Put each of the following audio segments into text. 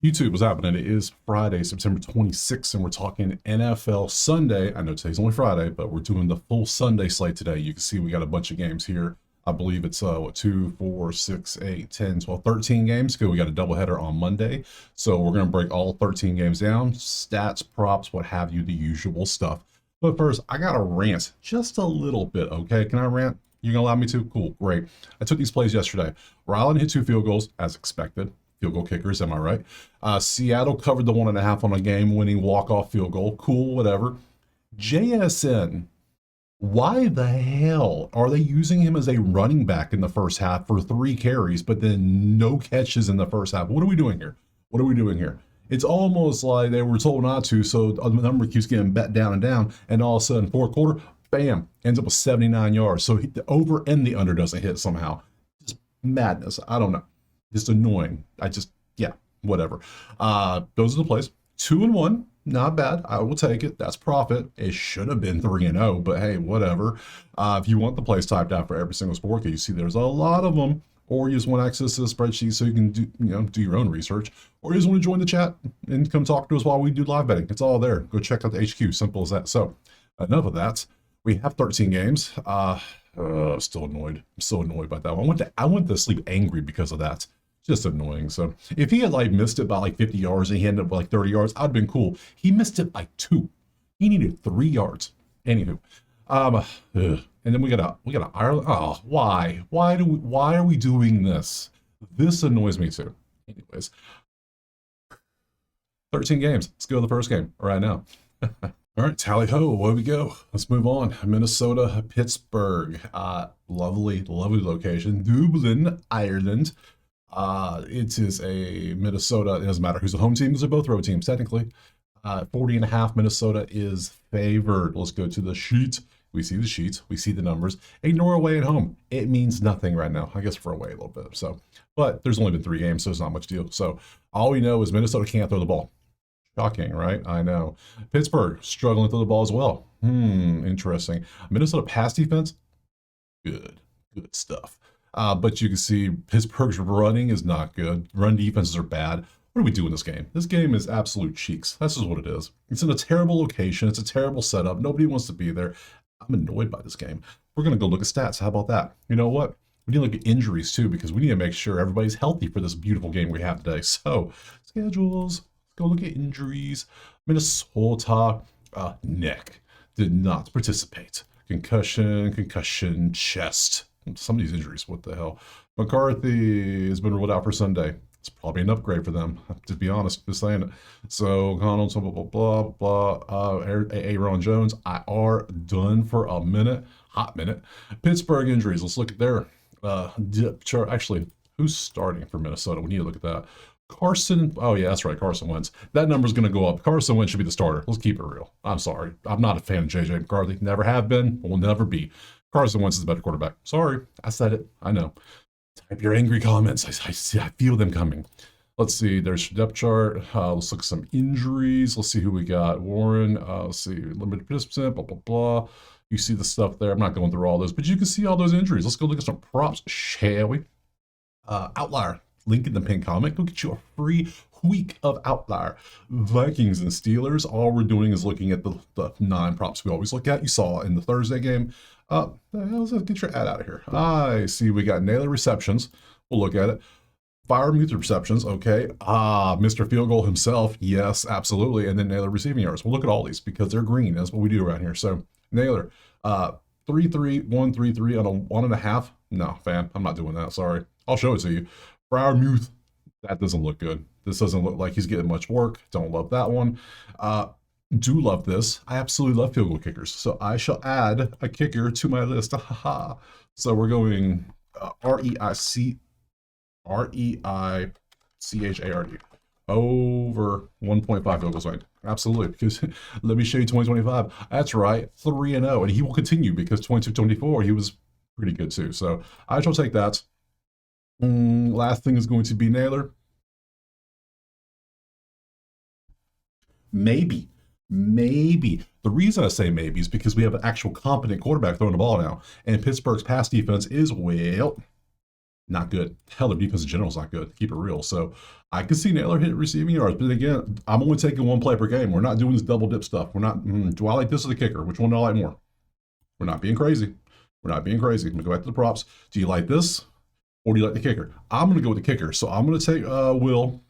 YouTube, what's happening? It is Friday, September 26th, and we're talking NFL Sunday. I know today's only Friday, but we're doing the full Sunday slate today. You can see we got a bunch of games here. I believe it's, 2, 4, 6, 8, 10, 12, 13 games. Good, we got a doubleheader on Monday. So we're going to break all 13 games down, stats, props, what have you, the usual stuff. But first, I got to rant just a little bit, okay? Can I rant? You gonna allow me to? Cool, great. I took these plays yesterday. Rylan hit 2 field goals, as expected. Field goal kickers, am I right? Seattle covered the 1.5 on a game-winning walk-off field goal. Cool, whatever. JSN, why the hell are they using him as a running back in the first half for 3 carries, but then no catches in the first half? What are we doing here? What are we doing here? It's almost like they were told not to, so the number keeps getting bet down and down, and all of a sudden, fourth quarter, bam, ends up with 79 yards. So the over and the under doesn't hit somehow. Just madness. I don't know. Just annoying. Yeah, whatever. Those are the plays. 2-1, not bad. I will take it. That's profit. It should have been 3-0, but hey, whatever. If you want the plays typed out for every single sport, you see there's a lot of them, or you just want access to the spreadsheet so you can do your own research, or you just want to join the chat and come talk to us while we do live betting. It's all there. Go check out the HQ. Simple as that. So enough of that. We have 13 games. Still annoyed. I'm so annoyed by that one. I went to sleep angry because of that. Just annoying. So if he had missed it by 50 yards and he ended up with 30 yards, I'd been cool. He missed it by 2. He needed 3 yards. Anywho, and then we got Ireland. Oh, why? Why are we doing this? This annoys me too. Anyways, 13 games. Let's go to the first game right now. All right, tally ho, away we go. Let's move on. Minnesota, Pittsburgh. Lovely location. Dublin, Ireland. It is a Minnesota. It doesn't matter who's the home team because they're both road teams technically. 40.5. Minnesota is favored. Let's go to the sheet. We see the sheets. We see the numbers. Ignore away at home. It means nothing right now. I guess for away a little bit. So, but there's only been 3 games, so it's not much deal. So all we know is Minnesota can't throw the ball. Shocking, right? I know. Pittsburgh struggling to throw the ball as well. Interesting. Minnesota pass defense, good stuff. But you can see Pittsburgh's running is not good. Run defenses are bad. What do we do in this game? This game is absolute cheeks. This is what it is. It's in a terrible location. It's a terrible setup. Nobody wants to be there. I'm annoyed by this game. We're going to go look at stats. How about that? You know what? We need to look at injuries too because we need to make sure everybody's healthy for this beautiful game we have today. So, schedules. Go look at injuries. Minnesota, neck. Did not participate. Concussion, chest. Some of these injuries, what the hell? McCarthy has been ruled out for Sunday. It's probably an upgrade for them, to be honest, just saying it. So, Connell, blah, blah, blah. Aaron Jones, IR, done for a minute. Hot minute. Pittsburgh injuries. Let's look at their depth chart. Actually, who's starting for Minnesota? We need to look at that. Carson, oh yeah, that's right, Carson Wentz. That number's going to go up. Carson Wentz should be the starter. Let's keep it real. I'm sorry. I'm not a fan of JJ McCarthy. Never have been. Will never be. Carson Wentz is a better quarterback. Sorry, I said it. I know. Type your angry comments. I feel them coming. Let's see. There's your depth chart. Let's look at some injuries. Let's see who we got. Warren. Let's see. Limited participant. Blah, blah, blah. You see the stuff there. I'm not going through all those, but you can see all those injuries. Let's go look at some props, shall we? Outlier. Link in the pinned comment. Go get you a free week of Outlier. Vikings and Steelers. All we're doing is looking at the 9 props we always look at. You saw in the Thursday game. Let's get your ad out of here. I see we got Naylor receptions. We'll look at it. Freiermuth receptions. Okay. Mr. Field Goal himself. Yes, absolutely. And then Naylor receiving yards. We'll look at all these because they're green. That's what we do around here. So Naylor, 3-3, 1-3-3 on a 1.5. No, fam, I'm not doing that. Sorry. I'll show it to you. Freiermuth, that doesn't look good. This doesn't look like he's getting much work. Don't love that one. Do love this. I absolutely love field goal kickers. So I shall add a kicker to my list. So we're going Reichchard over 1.5 field goals ranked. Absolutely. Because let me show you 2025. That's right. 3-0. And he will continue because 22-24, he was pretty good too. So I shall take that. Last thing is going to be Naylor. Maybe. The reason I say maybe is because we have an actual competent quarterback throwing the ball now. And Pittsburgh's pass defense is, well, not good. Hell, their defense in general is not good. Keep it real. So I can see Naylor hit receiving yards, but again, I'm only taking one play per game. We're not doing this double dip stuff. We're not. Do I like this or the kicker? Which one do I like more? We're not being crazy. We're not being crazy. I'm gonna go back to the props. Do you like this or do you like the kicker? I'm gonna go with the kicker. So I'm gonna take Will.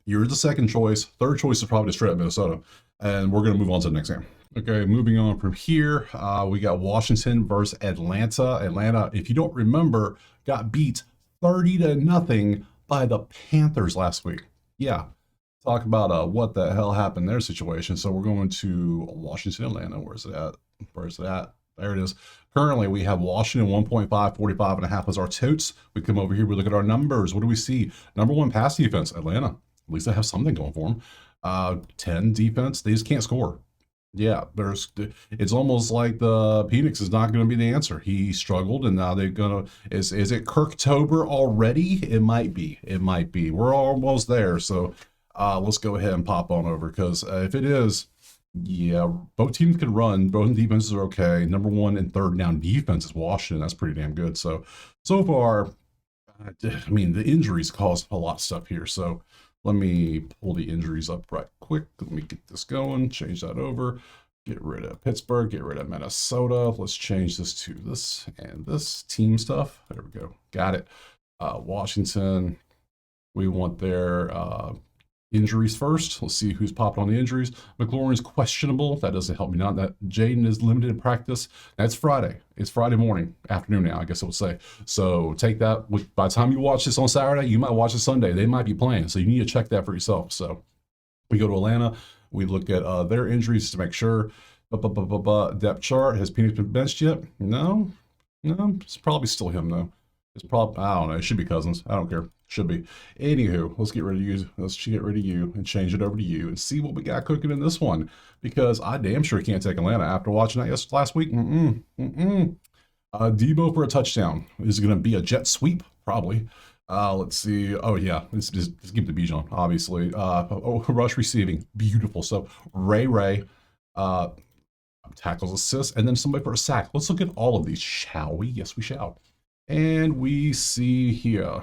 You're the second choice. Third choice is probably straight up Minnesota, and we're gonna move on to the next game. Okay, moving on from here, we got Washington versus Atlanta. Atlanta, if you don't remember, got beat 30-0 by the Panthers last week. Yeah, talk about what the hell happened in their situation. So we're going to Washington, Atlanta. Where's it at? Where's it at? There it is. Currently, we have Washington 1.5, 45.5 as our totes. We come over here, we look at our numbers. What do we see? Number one pass defense, Atlanta. At least they have something going for them. 10 defense, they just can't score. Yeah, it's almost like the Phoenix is not going to be the answer. He struggled, and now they're going to. Is it Kirktober already? It might be. It might be. We're almost there. So let's go ahead and pop on over, because if it is, yeah, both teams can run. Both defenses are okay. Number one and third down defense is Washington. That's pretty damn good. So far, I mean, the injuries caused a lot of stuff here. So let me pull the injuries up right quick. Let me get this going, change that over, get rid of Pittsburgh, get rid of Minnesota. Let's change this to this and this team stuff. There we go. Got it. Washington, we want their injuries first. Let's see who's popped on the injuries. McLaurin's questionable. That doesn't help me. Not that Jaden is limited in practice. That's Friday. It's Friday morning, afternoon now, I guess I would say. So take that. By the time you watch this on Saturday, you might watch it Sunday. They might be playing. So you need to check that for yourself. So we go to Atlanta. We look at their injuries to make sure. Depth chart. Has Phoenix been benched yet? No. It's probably still him, though. It's probably, I don't know. It should be Cousins. I don't care. Should be. Anywho, let's get rid of you. Let's get rid of you and change it over to you and see what we got cooking in this one. Because I damn sure can't take Atlanta after watching that last week. Debo for a touchdown. Is it going to be a jet sweep? Probably. Let's see. Oh, yeah. Let's give it to Bijan, obviously. Rush receiving. Beautiful stuff. Ray. Tackles, assists, and then somebody for a sack. Let's look at all of these, shall we? Yes, we shall. And we see here,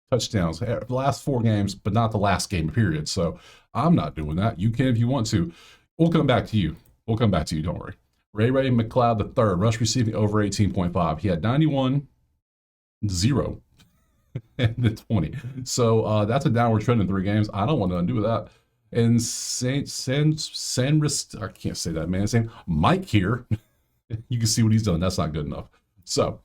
touchdowns, the last 4 games, but not the last game, period. So I'm not doing that. You can if you want to. We'll come back to you. Don't worry. Ray McLeod III, rush receiving over 18.5. He had 91, 0, and then 20. So that's a downward trend in 3 games. I don't want to undo that. And Sanrist, I can't say that, man. Saying Mike here, you can see what he's done. That's not good enough. So,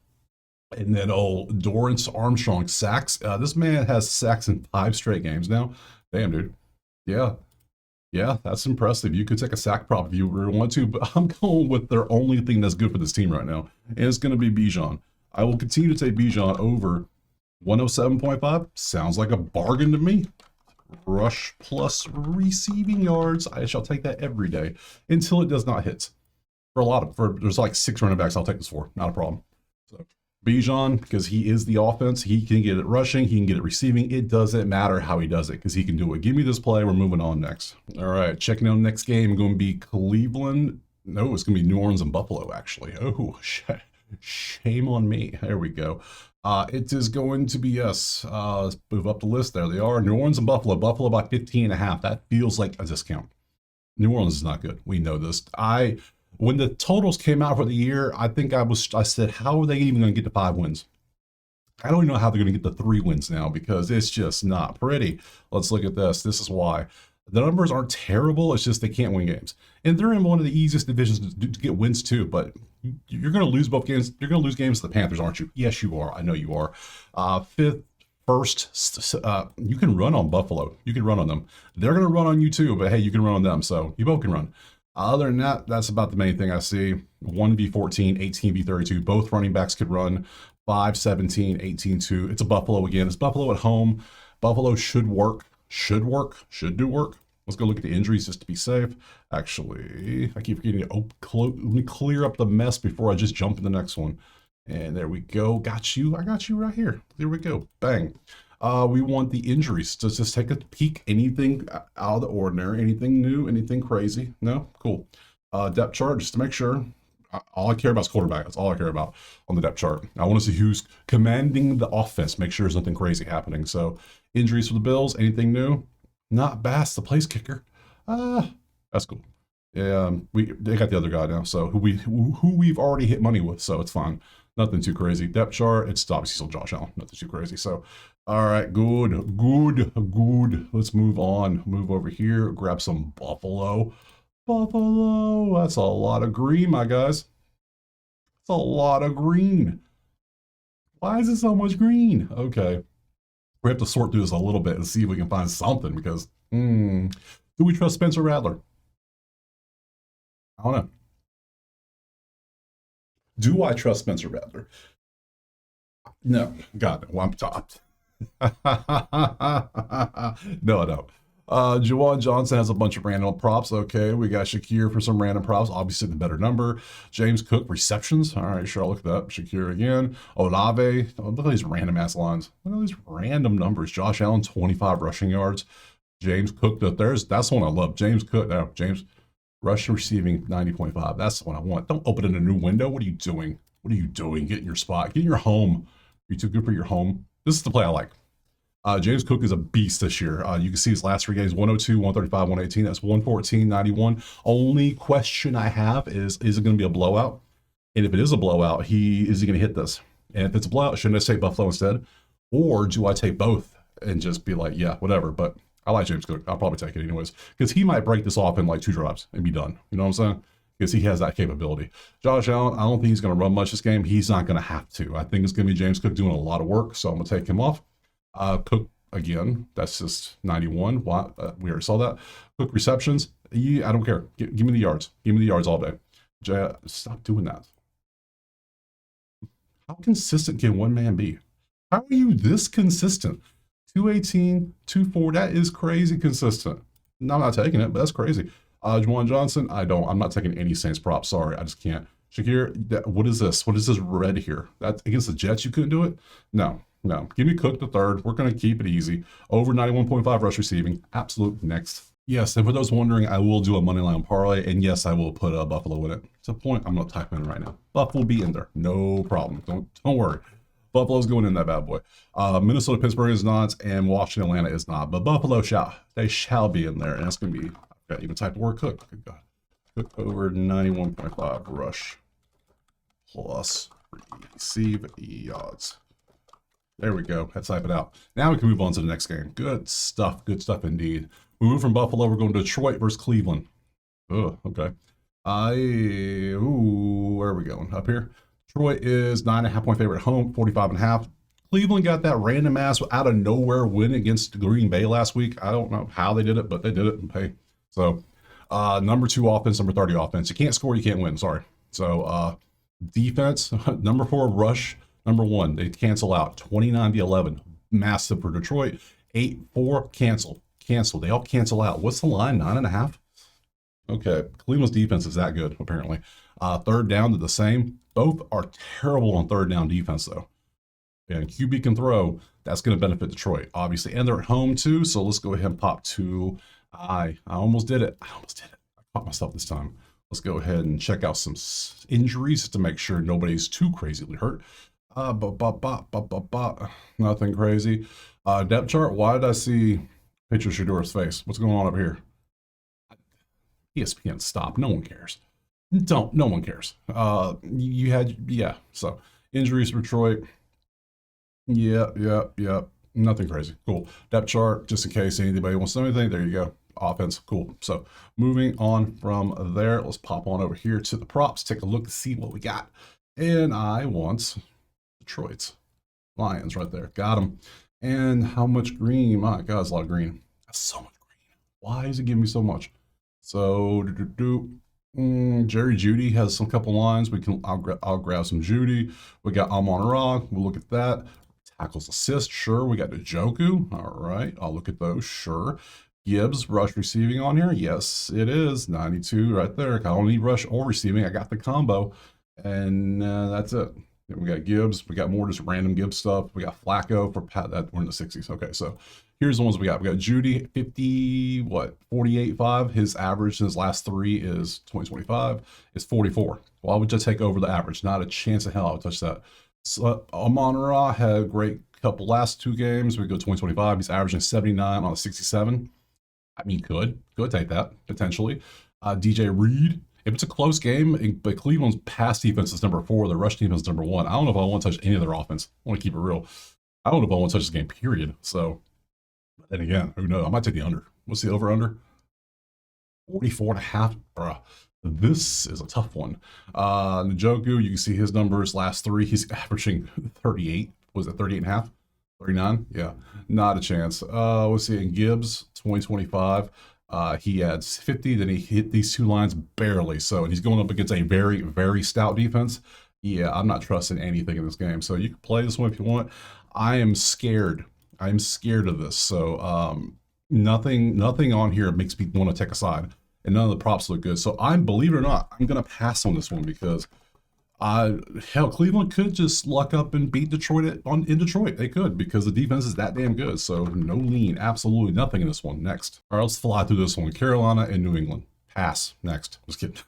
and then Dorrance Armstrong sacks. This man has sacks in 5 straight games now. Damn, dude. Yeah, that's impressive. You could take a sack prop if you really want to, but I'm going with their only thing that's good for this team right now, and it's going to be Bijan. I will continue to take Bijan over 107.5. Sounds like a bargain to me. Rush plus receiving yards. I shall take that every day until it does not hit. There's like 6 running backs I'll take this for. Not a problem. So Bijan, because he is the offense, he can get it rushing, he can get it receiving. It doesn't matter how he does it because he can do it. Give me this play. We're moving on next. All right, checking out next game. Going to be Cleveland. No, it's going to be New Orleans and Buffalo, actually. Oh, shame on me. There we go. It is going to be us. Let's move up the list. There they are. New Orleans and Buffalo. Buffalo about 15.5. That feels like a discount. New Orleans is not good. We know this. When the totals came out for the year, I think I said, how are they even going to get to 5 wins? I don't even know how they're going to get to 3 wins now because it's just not pretty. Let's look at this. This is why. The numbers aren't terrible. It's just they can't win games. And they're in one of the easiest divisions to get wins too, but you're going to lose both games. You're going to lose games to the Panthers, aren't you? Yes, you are. I know you are. First, you can run on Buffalo. You can run on them. They're going to run on you too, but hey, you can run on them. So you both can run. Other than that, that's about the main thing I see. 1v14, 18v32. Both running backs could run. 5-17, 18-2. It's a Buffalo again. It's Buffalo at home. Buffalo should work. Should do work. Let's go look at the injuries just to be safe. Actually, I keep forgetting to let me clear up the mess before I just jump in the next one. And there we go. Got you. I got you right here. There we go. Bang. We want the injuries. So just take a peek. Anything out of the ordinary? Anything new? Anything crazy? No? Cool. Depth chart just to make sure. All I care about is quarterback. That's all I care about on the depth chart. I want to see who's commanding the offense. Make sure there's nothing crazy happening. So injuries for the Bills. Anything new? Not Bass, the place kicker. That's cool. Yeah, they got the other guy now. So who we've already hit money with. So it's fine. Nothing too crazy. Depth chart. It's obviously still Josh Allen. Nothing too crazy. So all right, good. Let's move on. Move over here. Grab some Buffalo. Buffalo. That's a lot of green, my guys. It's a lot of green. Why is it so much green? Okay. We have to sort through this a little bit and see if we can find something because, do we trust Spencer Rattler? I don't know. Do I trust Spencer Rattler? No. God, no. I'm topped. No, I don't. Juwan Johnson has a bunch of random props. Okay, we got Shakir for some random props. Obviously, the better number. James Cook receptions. All right, sure, I'll look at that. Shakir again. Olave. Oh, look at these random ass lines. Look at these random numbers. Josh Allen, 25 rushing yards. James Cook, that's the one I love. James Cook. No, James rushing receiving 90.5. That's the one I want. Don't open in a new window. What are you doing? What are you doing? Get in your spot. Get in your home. Are you too good for your home? This is the play I like. James Cook is a beast this year. You can see his last 3 games, 102, 135, 118. That's 114, 91. Only question I have is it going to be a blowout? And if it is a blowout, is he going to hit this? And if it's a blowout, shouldn't I take Buffalo instead? Or do I take both and just be like, yeah, whatever. But I like James Cook. I'll probably take it anyways. Because he might break this off in like 2 drives and be done. You know what I'm saying? Because he has that capability. Josh Allen, I don't think he's going to run much this game. He's not going to have to. I think it's going to be James Cook doing a lot of work. So I'm going to take him off. Cook again, that's just 91. We already saw that. Cook receptions. I don't care. Give me the yards. Give me the yards all day. Stop doing that. How consistent can one man be? How are you this consistent? 218, 24. That is crazy consistent. No, I'm not taking it, but that's crazy. Juwan Johnson, I'm not taking any Saints props. Sorry, I just can't. Shakir, what is this? What is this red here? That against the Jets, you couldn't do it? No. Give me Cook the third. We're going to keep it easy. Over 91.5 rush receiving. Absolute next. Yes, and for those wondering, I will do a money line parlay, and yes, I will put Buffalo in it. It's a point I'm going to type in right now. Buff will be in there. No problem. Don't worry. Buffalo's going in that bad boy. Minnesota, Pittsburgh is not, and Washington, Atlanta is not. But Buffalo shall be in there, and that's going to be, I've got even type the word Cook. Good God. Cook over 91.5 rush plus receive odds. There we go. Let's type it out. Now we can move on to the next game. Good stuff. Good stuff indeed. We move from Buffalo. We're going to Detroit versus Cleveland. Oh, okay. Where are we going? Up here. Detroit is 9.5 point favorite at home, 45.5. Cleveland got that random ass out of nowhere win against Green Bay last week. I don't know how they did it, but they did it. Hey, so number 2 offense, number 30 offense. You can't score, you can't win. Sorry. So defense, number 4 rush. Number 1, they cancel out 29-11. Massive for Detroit. 8-4, cancel. They all cancel out. What's the line? 9.5? Okay. Cleveland's defense is that good, apparently. Third down, they're the same. Both are terrible on third down defense, though. And QB can throw. That's going to benefit Detroit, obviously. And they're at home, too. So let's go ahead and pop to I almost did it. I caught myself this time. Let's go ahead and check out some injuries to make sure nobody's too crazily hurt. Nothing crazy. Depth chart. Why did I see picture of Shador's face? What's going on up here? ESPN, stop. No one cares. No one cares. So injuries for Detroit. Yeah. Nothing crazy. Cool. Depth chart, just in case anybody wants to know anything. There you go. Offense. Cool. So moving on from there, let's pop on over here to the props. Take a look to see what we got. And I want Detroit's Lions right there. Got them. And how much green? My God, it's a lot of green. That's so much green. Why is it giving me so much? So Jerry Jeudy has some couple lines. I'll grab some Jeudy. We got Amon-Ra. We'll look at that. Tackles, assist. Sure. We got Njoku. All right. I'll look at those. Sure. Gibbs, rush receiving on here. Yes, it is 92 right there. I don't need rush or receiving. I got the combo, and that's it. Then we got Gibbs. We got more just random Gibbs stuff. We got Flacco for Pat. That we're in the 60s. Okay, so Here's the ones we got. We got Judy, 50, what, 48.5. His average in his last three is 2025 is 44. Why would you take over the average? Not a chance in hell I would touch that. So Amon-Ra had a great couple last two games. We go 2025. He's averaging 79 on a 67. I mean, could take that potentially. DJ Reed, if it's a close game, but Cleveland's pass defense is number 4, the rush defense is number 1. I don't know if I want to touch any of their offense. I want to keep it real. I don't know if I want to touch this game, period. So, then again, who knows? I might take the under. What's the over/under? 44.5, bruh. This is a tough one. Njoku, you can see his numbers last three. He's averaging 38. Was it 38.5? 39? Yeah, not a chance. Let's see. In Gibbs, 2025, he had 50. Then he hit these two lines barely. So, and he's going up against a very, very stout defense. Yeah, I'm not trusting anything in this game. So you can play this one if you want. I am scared. I'm scared of this. So nothing on here makes me want to take a side. And none of the props look good. So believe it or not, I'm going to pass on this one because hell, Cleveland could just luck up and beat Detroit in Detroit. They could because the defense is that damn good. So no lean, absolutely nothing in this one. Next. All right, let's fly through this one. Carolina and New England. Pass. Next. Just kidding.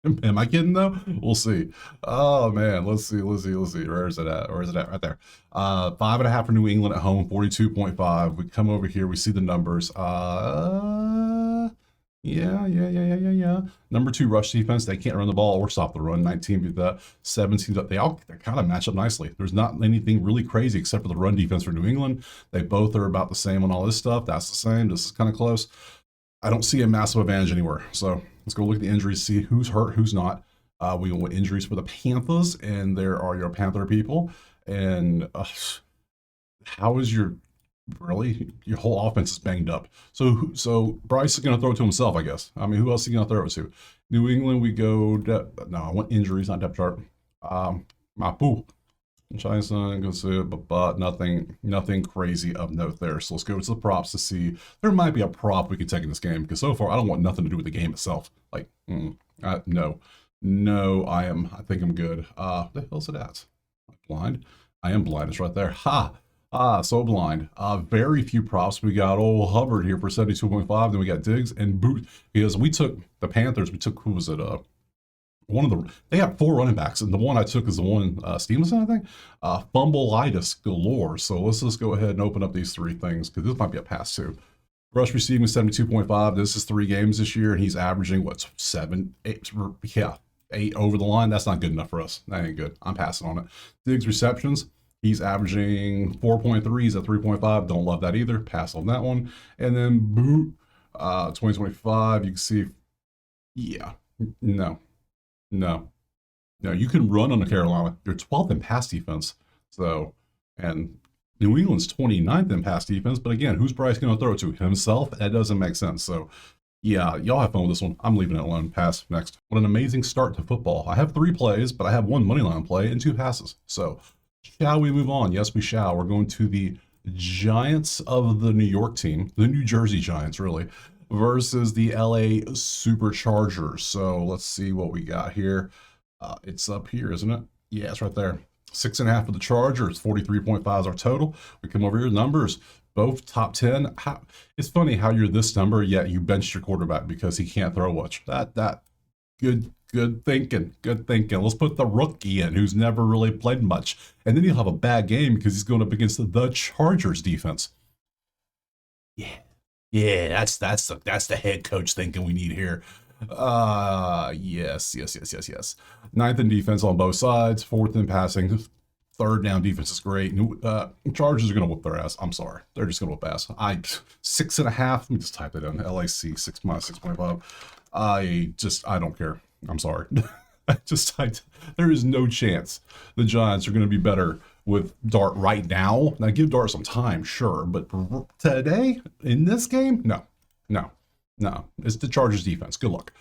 Am I kidding though? We'll see. Oh man, let's see. Where is it at? Right there. 5.5 for New England at home, 42.5. We come over here, we see the numbers. Yeah. Number 2 rush defense. They can't run the ball or stop the run. 19 beat that. 17. They kind of match up nicely. There's not anything really crazy except for the run defense for New England. They both are about the same on all this stuff. That's the same. This is kind of close. I don't see a massive advantage anywhere. So let's go look at the injuries, see who's hurt, who's not. We want injuries for the Panthers, and there are your Panther people. And how is your whole offense is banged up? So Bryce is going to throw it to himself, I guess. I mean, who else is he going to throw it to? New England, we go. No, I want injuries, not depth chart. Mapu. China goes to, but nothing crazy of note there. So let's go to the props to see. There might be a prop we can take in this game because so far I don't want nothing to do with the game itself. Like, no, I think I'm good. What the hell's it at? Blind? I am blind. It's right there. So blind. Very few props. We got old Hubbard here for 72.5. Then we got Diggs and Boot because we took the Panthers. We took, who was it? They have 4 running backs, and the one I took is the one Stevenson, I think. Fumbleitis galore. So let's just go ahead and open up these 3 things because this might be a pass too. Rush receiving 72.5. This is 3 games this year, and he's averaging what 7, 8, 8 over the line. That's not good enough for us. That ain't good. I'm passing on it. Diggs receptions. He's averaging 4.3. He's at 3.5. Don't love that either. Pass on that one. And then Boot 2025. You can see, yeah, no. You can run on the Carolina. You're 12th in pass defense. So, and New England's 29th in pass defense. But again, who's Bryce going to throw it to? Himself? That doesn't make sense. So, yeah, y'all have fun with this one. I'm leaving it alone. Pass. Next. What an amazing start to football. I have 3 plays, but I have 1 money line play and 2 passes. So, shall we move on? Yes, we shall. We're going to the Giants of the New York team, the New Jersey Giants, really, versus the LA Superchargers. So let's see what we got here. It's up here, isn't it? Yeah, it's right there. 6.5 for the Chargers, 43.5 is our total. We come over here, numbers, both top 10. It's funny how you're this number, yet you benched your quarterback because he can't throw much. That good thinking. Let's put the rookie in who's never really played much. And then he'll have a bad game because he's going up against the Chargers defense. Yeah, that's the head coach thinking we need here. Yes. 9th in defense on both sides, 4th in passing, 3rd down defense is great. Chargers are gonna whoop their ass. I'm sorry, they're just gonna whoop ass. 6.5. Let me just type it in. LAC 6 minus 6.5. I don't care. I'm sorry. I just typed. There is no chance the Giants are gonna be better with Dart right now. Now give Dart some time, sure, but today in this game, no. It's the Chargers defense. Good luck.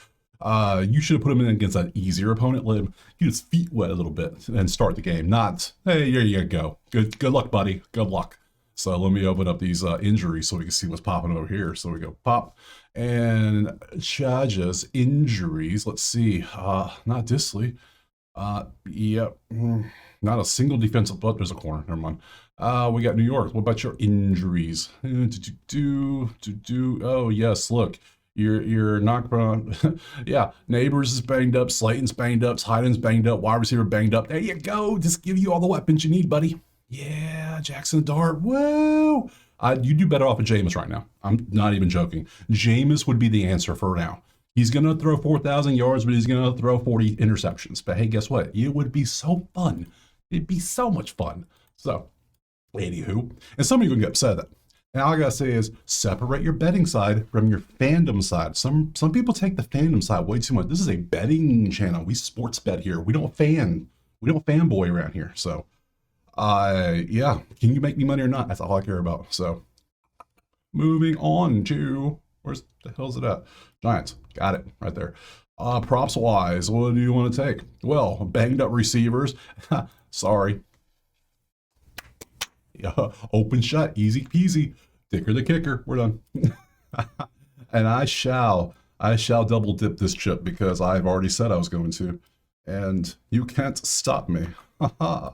You should have put him in against an easier opponent. Let him get his feet wet a little bit and start the game. Not, hey, here you go. Good luck, buddy. Good luck. So let me open up these injuries so we can see what's popping over here. So we go pop and Chargers injuries. Let's see. Not Disley. Yep. Not a single defensive, but there's a corner. Never mind. We got New York. What about your injuries? Oh yes, look, you're not gonna. Yeah, Neighbors is banged up, Slayton's banged up, Hyden's banged up, wide receiver banged up. There you go. Just give you all the weapons you need, buddy. Yeah, Jackson Dart. Whoa. You do better off of Jameis right now. I'm not even joking. Jameis would be the answer for now. He's going to throw 4,000 yards, but he's going to throw 40 interceptions. But hey, guess what? It would be so fun. It'd be so much fun. So, anywho, and some of you are going to get upset at that. And all I gotta say is separate your betting side from your fandom side. Some people take the fandom side way too much. This is a betting channel. We sports bet here. We don't fanboy around here. So yeah, can you make me money or not? That's all I care about. So moving on to where's the hell's it at? Giants. Got it right there. Props wise, what do you want to take? Well, banged up receivers. Sorry. Yeah, open shut, easy peasy. Dicker the kicker. We're done. And I shall double dip this chip because I've already said I was going to, and you can't stop me. I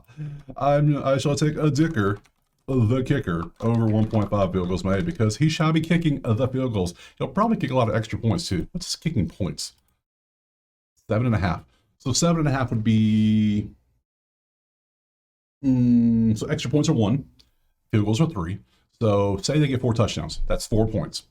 shall take a Dicker the kicker over 1.5 field goals made because he shall be kicking the field goals. He'll probably kick a lot of extra points too. What's his kicking points? 7.5. So 7.5 would be. So extra points are 1. Field goals are 3. So say they get 4 touchdowns. That's 4 points.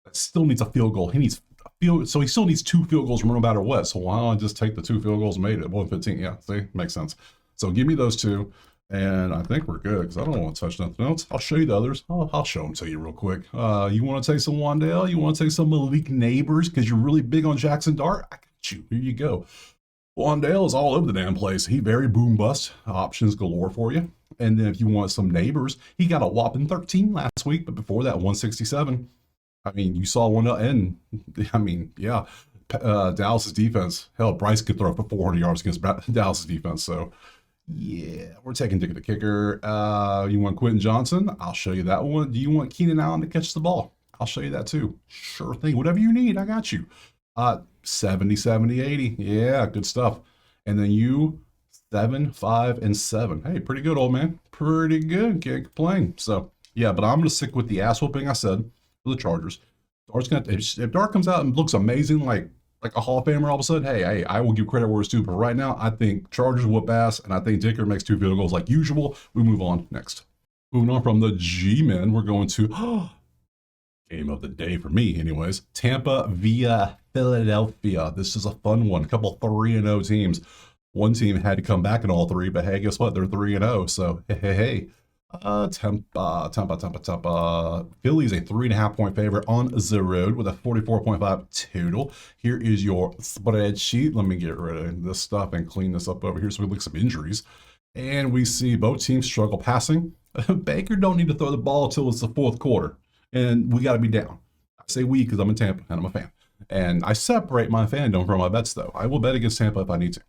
That still needs a field goal. He needs a field, so he still needs 2 field goals no matter what. So why don't I just take the 2 field goals made at 115? Yeah, see, makes sense. So give me those 2, and I think we're good because I don't want to touch nothing else. I'll show you the others. I'll show them to you real quick. You want to take some Wandale? You want to take some Malik Neighbors because you're really big on Jackson Dart? I got you. Here you go. Wandale is all over the damn place. He very boom bust. Options galore for you. And then if you want some Neighbors, he got a whopping 13 last week, but before that, 167. I mean, you saw one end. I mean, yeah. Dallas's defense. Hell, Bryce could throw for 400 yards against Dallas's defense. So, yeah, we're taking Dick the kicker. You want Quentin Johnson? I'll show you that one. Do you want Keenan Allen to catch the ball? I'll show you that too. Sure thing. Whatever you need, I got you. 70, 70, 80. Yeah, good stuff. And then you, 7, 5, and 7. Hey, pretty good, old man. Pretty good. Can't complain. So, yeah, but I'm going to stick with the ass whooping I said for the Chargers. Dart's gonna, if Dart comes out and looks amazing, like a Hall of Famer all of a sudden, hey, I will give credit where it's due. But right now, I think Chargers whoop ass, and I think Dicker makes 2 field goals like usual. We move on next. Moving on from the G-Men, we're going to game of the day for me, anyways. Tampa via Philadelphia. This is a fun one. A couple 3-0 teams. One team had to come back in all 3, but hey, guess what? They're 3-0. So hey. Tampa. Philly's a 3.5 point favorite on the road with a 44.5 total. Here is your spreadsheet. Let me get rid of this stuff and clean this up over here so we look at some injuries. And we see both teams struggle passing. Baker don't need to throw the ball until it's the 4th quarter. And we got to be down. I say we because I'm in Tampa and I'm a fan. And I separate my fandom from my bets, though. I will bet against Tampa if I need to.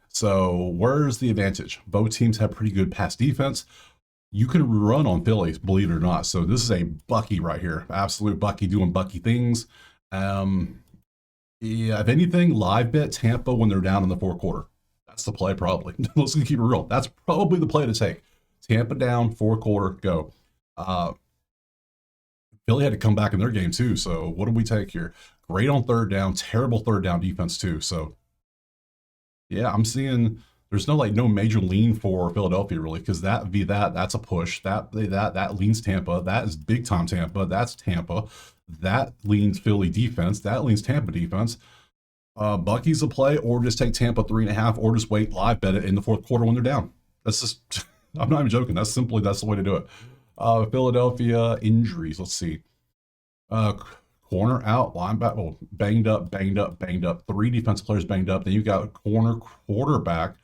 So where's the advantage? Both teams have pretty good pass defense. You can run on Philly, believe it or not. So this is a Bucky right here. Absolute Bucky doing Bucky things. Yeah, if anything, live bet Tampa when they're down in the 4th quarter. That's the play probably. Let's keep it real. That's probably the play to take. Tampa down, 4th quarter, go. Philly had to come back in their game too. So what do we take here? Great on 3rd down, terrible 3rd down defense too. So yeah, I'm seeing there's no major lean for Philadelphia really because that's a push. That leans Tampa. That is big time Tampa. That's Tampa. That leans Philly defense. That leans Tampa defense. Bucky's a play, or just take Tampa 3.5, or just wait live bet it in the 4th quarter when they're down. That's just I'm not even joking. That's the way to do it. Philadelphia injuries. Let's see. Corner out, linebacker, banged up. 3 defensive players banged up. Then you got corner, quarterback,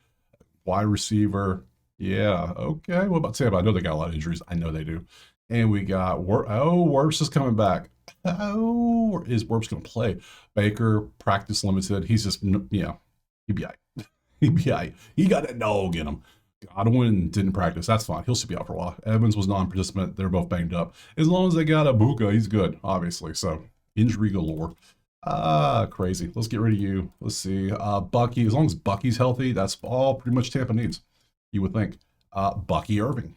wide receiver. Yeah, okay. What about Tampa? I know they got a lot of injuries. I know they do. And we got Wirfs is coming back. Oh, is Wirfs going to play? Baker practice limited. He's just he'd be all right. He'd be all right. He got that dog in him. Godwin didn't practice. That's fine. He'll still be out for a while. Evans was non-participant. They're both banged up. As long as they got a Buka, he's good, obviously. So injury galore. Crazy. Let's get rid of you. Let's see. Bucky. As long as Bucky's healthy, that's all pretty much Tampa needs. You would think. Bucky Irving.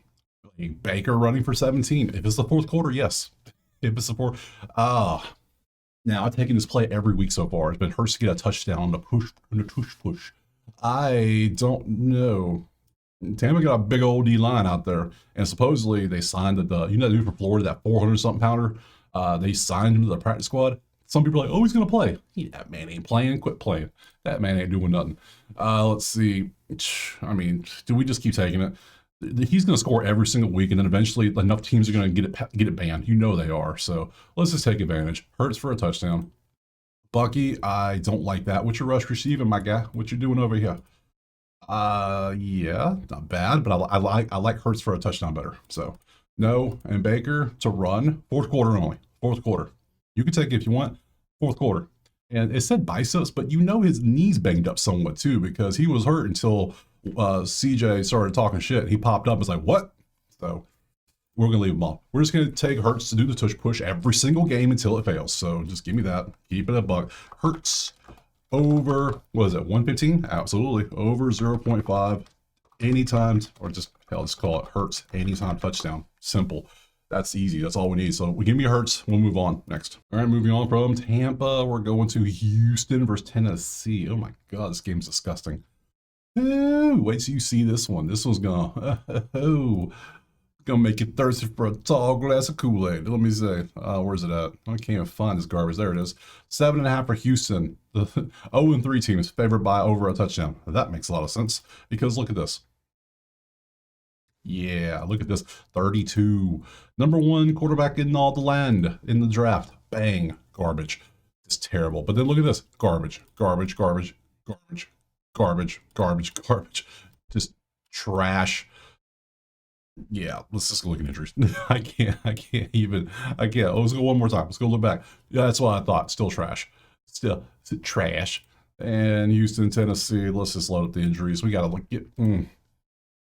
Baker running for 17. If it's the fourth quarter, yes. If it's the fourth, now I've taken this play every week so far. It's been Hurts to get a touchdown on the push. I don't know. Tampa got a big old D line out there, and supposedly they signed the dude from Florida, that 400 something pounder. They signed him to the practice squad. Some people are like, oh, he's gonna play. That man ain't playing. Quit playing. That man ain't doing nothing. Let's see. I mean, do we just keep taking it? He's going to score every single week, and then eventually enough teams are going to get it banned. You know they are. So let's just take advantage. Hurts for a touchdown. Bucky, I don't like that. What's your rush receiving, my guy? What you doing over here? Yeah, not bad, but I like Hurts for a touchdown better. So no, and Baker to run. Fourth quarter only. Fourth quarter. You can take it if you want. Fourth quarter. And it said biceps, but you know his knees banged up somewhat too, because he was hurt until CJ started talking shit. He popped up and was like, what? So we're going to leave him off. We're just going to take Hurts to do the tush push every single game until it fails. So just give me that. Keep it a buck. Hurts over, what is it, 115? Absolutely. Over 0.5 anytime, or just, hell, let's call it Hurts anytime touchdown. Simple. That's easy. That's all we need. So we give me Hurts. We'll move on next. All right, moving on from Tampa, we're going to Houston versus Tennessee. Oh my God, this game's disgusting. Ooh, wait till you see this one. This one's gonna make you thirsty for a tall glass of Kool-Aid. Let me say, where's it at? I can't even find this garbage. There it is. 7.5 for Houston. The 0-3 team is favored by over a touchdown. That makes a lot of sense because look at this. Yeah, look at this. 32. Number one quarterback in all the land in the draft. Bang. Garbage. It's terrible. But then look at this. Garbage. Just trash. Yeah, let's just go look at injuries. I can't. Oh, let's go one more time. Let's go look back. Yeah, that's what I thought. Still trash. Still trash. And Houston, Tennessee. Let's just load up the injuries. We got to look.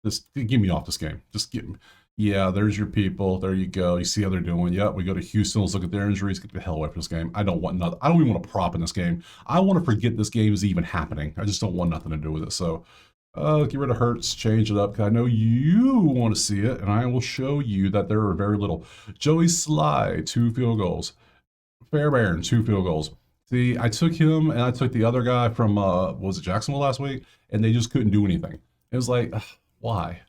Just get me off this game. Just get me. Yeah, there's your people. There you go. You see how they're doing. Yep, we go to Houston. Let's look at their injuries. Get the hell away from this game. I don't want nothing. I don't even want to prop in this game. I want to forget this game is even happening. I just don't want nothing to do with it. So, get rid of Hurts. Change it up. Because I know you want to see it. And I will show you that there are very little. Joey Sly, 2 field goals. Fairbairn, 2 field goals. See, I took him and I took the other guy from, was it Jacksonville last week? And they just couldn't do anything. It was like, why?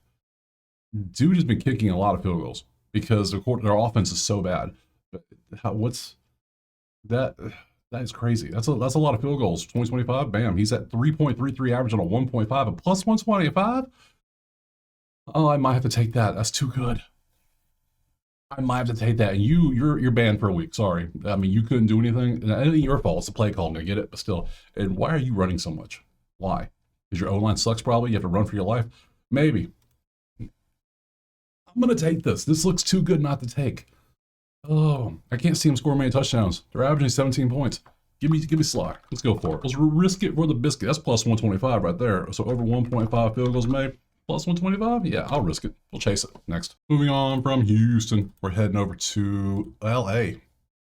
Dude has been kicking a lot of field goals because their offense is so bad. But what's that? That is crazy. That's a lot of field goals. 2025, bam. He's at 3.33 average on a 1.5 and plus 125. Oh, I might have to take that. That's too good. I might have to take that. And you're banned for a week. Sorry. I mean, you couldn't do anything. And it ain't your fault. It's the play call. I get it, but still. And why are you running so much? Why? Because your O-line sucks probably. You have to run for your life. Maybe. I'm going to take this. This looks too good not to take. Oh, I can't see him score many touchdowns. They're averaging 17 points. Give me Sly. Let's go for it. Let's risk it for the biscuit. That's plus 125 right there. So over 1.5 field goals made. Plus 125? Yeah, I'll risk it. We'll chase it. Next. Moving on from Houston, we're heading over to LA.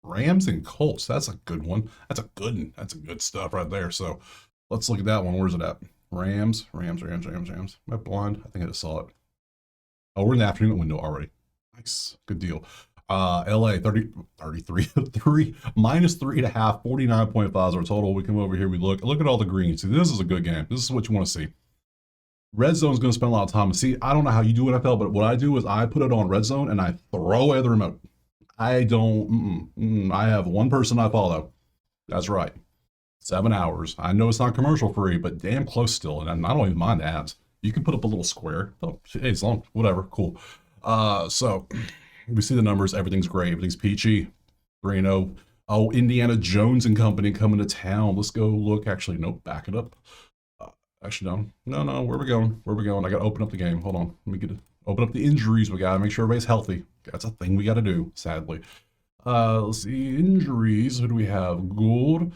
Rams and Colts. That's a good one. That's a good one. That's a good stuff right there. So let's look at that one. Where's it at? Rams. Am I blind? I think I just saw it. Oh, we're in the afternoon window already. Nice. Good deal. LA 33 3 minus 3.5, 49.5 is our total. We come over here, we look at all the greens. See, this is a good game. This is what you want to see. Red zone is going to spend a lot of time. See, I don't know how you do NFL, but what I do is I put it on red zone and I throw away the remote. I don't. I have one person I follow. That's right. 7 hours. I know it's not commercial free, but damn close still. And I don't even mind ads. You can put up a little square. Oh, hey, it's long. Whatever. Cool. So we see the numbers. Everything's great. Everything's peachy. 3-0. Oh, Indiana Jones and company coming to town. Let's go look. Actually, nope. Back it up. Actually, no. Where we going? I got to open up the game. Hold on. Let me open up the injuries. We got to make sure everybody's healthy. That's a thing we got to do, sadly. Let's see. Injuries. Who do we have? Gould.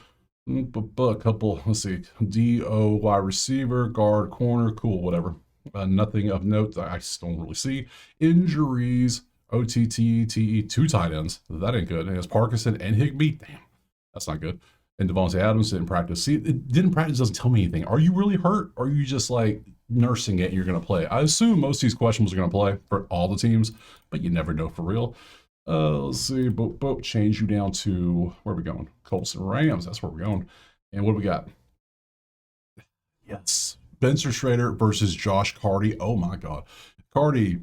A couple. Let's see. D.O. wide receiver, guard, corner. Cool, whatever. Nothing of note. I just don't really see. Injuries. OTTTE. 2 tight ends. That ain't good. It has Parkinson and Higbee. Damn. That's not good. And Devontae Adams didn't practice. See, it didn't practice doesn't tell me anything. Are you really hurt? Or are you just like nursing it and you're going to play? I assume most of these questions are going to play for all the teams, but you never know for real. Let's see. Boat change you down to, where are we going? Colts and Rams. That's where we're going. And what do we got? Yes. Spencer Schrader versus Josh Carty. Oh my God. Carty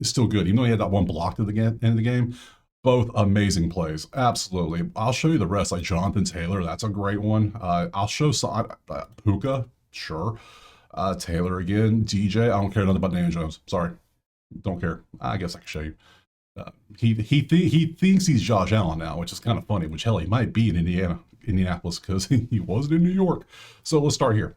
is still good, even though he had that one blocked at the end of the game. Both amazing plays. Absolutely. I'll show you the rest, like Jonathan Taylor. That's a great one. I'll show some, Puka. Sure. Taylor again. DJ. I don't care nothing about Daniel Jones. Sorry. Don't care. I guess I can show you. He thinks he's Josh Allen now, which is kind of funny, which hell, he might be in Indianapolis because he wasn't in New York. So let's start here.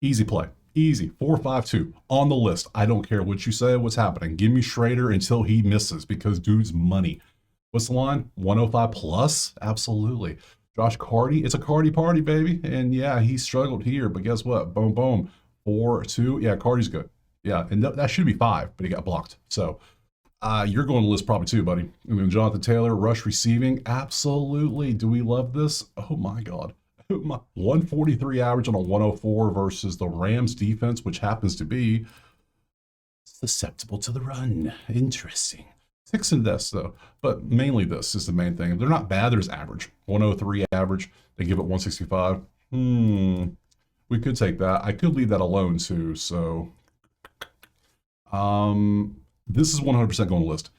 Easy play. Easy. 4-5-2 on the list. I don't care what you say, what's happening. Give me Schrader until he misses because dude's money. What's the line? 105 plus? Absolutely. Josh Carty. It's a Carty party, baby. And yeah, he struggled here, but guess what? Boom, boom. 4-2. Yeah, Carty's good. Yeah, and that should be 5, but he got blocked. So you're going to list probably too, buddy. And then Jonathan Taylor, rush receiving. Absolutely. Do we love this? Oh my God. 143 average on a 104 versus the Rams defense, which happens to be susceptible to the run. Interesting. 6 in this though, but mainly this is the main thing. They're not bad. There's average 103 average. They give it 165. We could take that. I could leave that alone too. So, this is 100% going to list.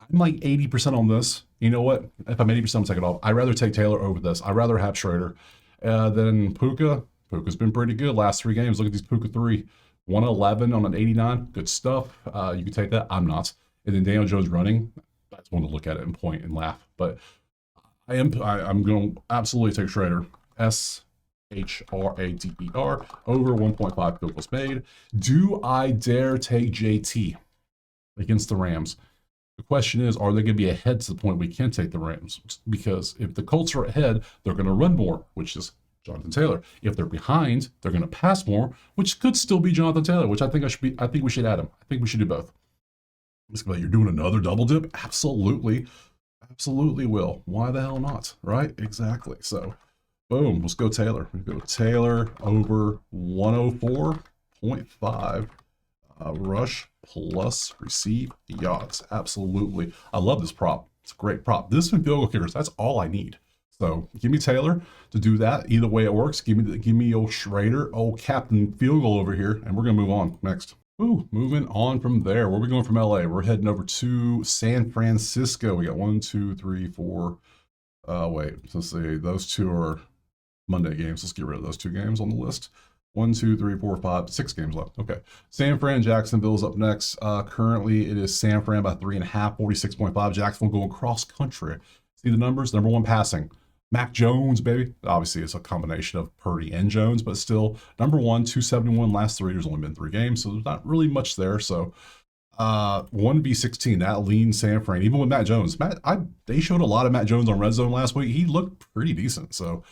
I'm like 80% on this. You know what? If I'm 80%, I'll take it off. I'd rather take Taylor over this. I'd rather have Schrader. Then Puka. Puka's been pretty good last 3 games. Look at these Puka 3. 111 on an 89. Good stuff. You can take that. I'm not. And then Daniel Jones running. I just want to look at it and point and laugh. But I'm going to absolutely take Schrader. SHRADER over 1.5 field goals made. Do I dare take JT against the Rams? The question is, are they going to be ahead to the point we can take the Rams? Because if the Colts are ahead, they're going to run more, which is Jonathan Taylor. If they're behind, they're going to pass more, which could still be Jonathan Taylor, which I think we should add him. I think we should do both. You're doing another double dip? Absolutely. Absolutely will. Why the hell not? Right? Exactly. So, boom. Let's go Taylor. We go Taylor over 104.5. Rush plus receive yards. Absolutely. I love this prop. It's a great prop. This and field goal kickers, that's all I need. So give me Taylor to do that. Either way it works. Give me old Schrader, old Captain Field Goal over here, and we're going to move on next. Ooh, moving on from there. Where are we going from LA? We're heading over to San Francisco. We got 1, 2, 3, 4. Wait, let's see. Those 2 are Monday games. Let's get rid of those 2 games on the list. 1, 2, 3, 4, 5, 6 games left. Okay. San Fran, Jacksonville's up next. Currently, it is San Fran by 3.5, 46.5. Jacksonville going cross country. See the numbers? Number 1 passing. Mac Jones, baby. Obviously, it's a combination of Purdy and Jones, but still, number 1, 271 last 3. There's only been 3 games, so there's not really much there. So, 1v16, that lean San Fran, even with Matt Jones. They showed a lot of Matt Jones on Red Zone last week. He looked pretty decent. So,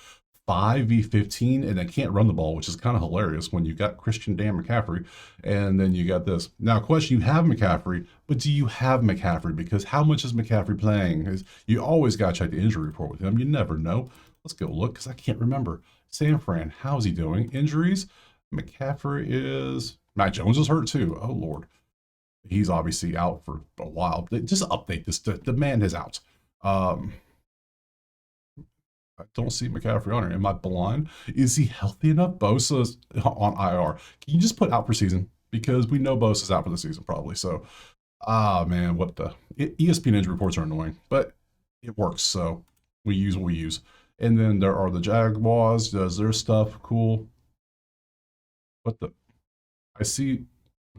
5v15, and they can't run the ball, which is kind of hilarious when you got Christian Dan McCaffrey, and then you got this. Now, question, you have McCaffrey, but do you have McCaffrey? Because how much is McCaffrey playing? You always got to check the injury report with him. You never know. Let's go look, because I can't remember. San Fran, how's he doing? Injuries? McCaffrey is... Matt Jones is hurt too. Oh, Lord. He's obviously out for a while. Just update this. The man is out. I don't see McCaffrey on here. Am I blind? Is he healthy enough? Bosa's on IR. Can you just put out for season? Because we know Bosa's out for the season probably. So, man, what the... ESPN injury reports are annoying, but it works. So we use what we use. And then there are the Jaguars. Does their stuff. Cool. What the... I see...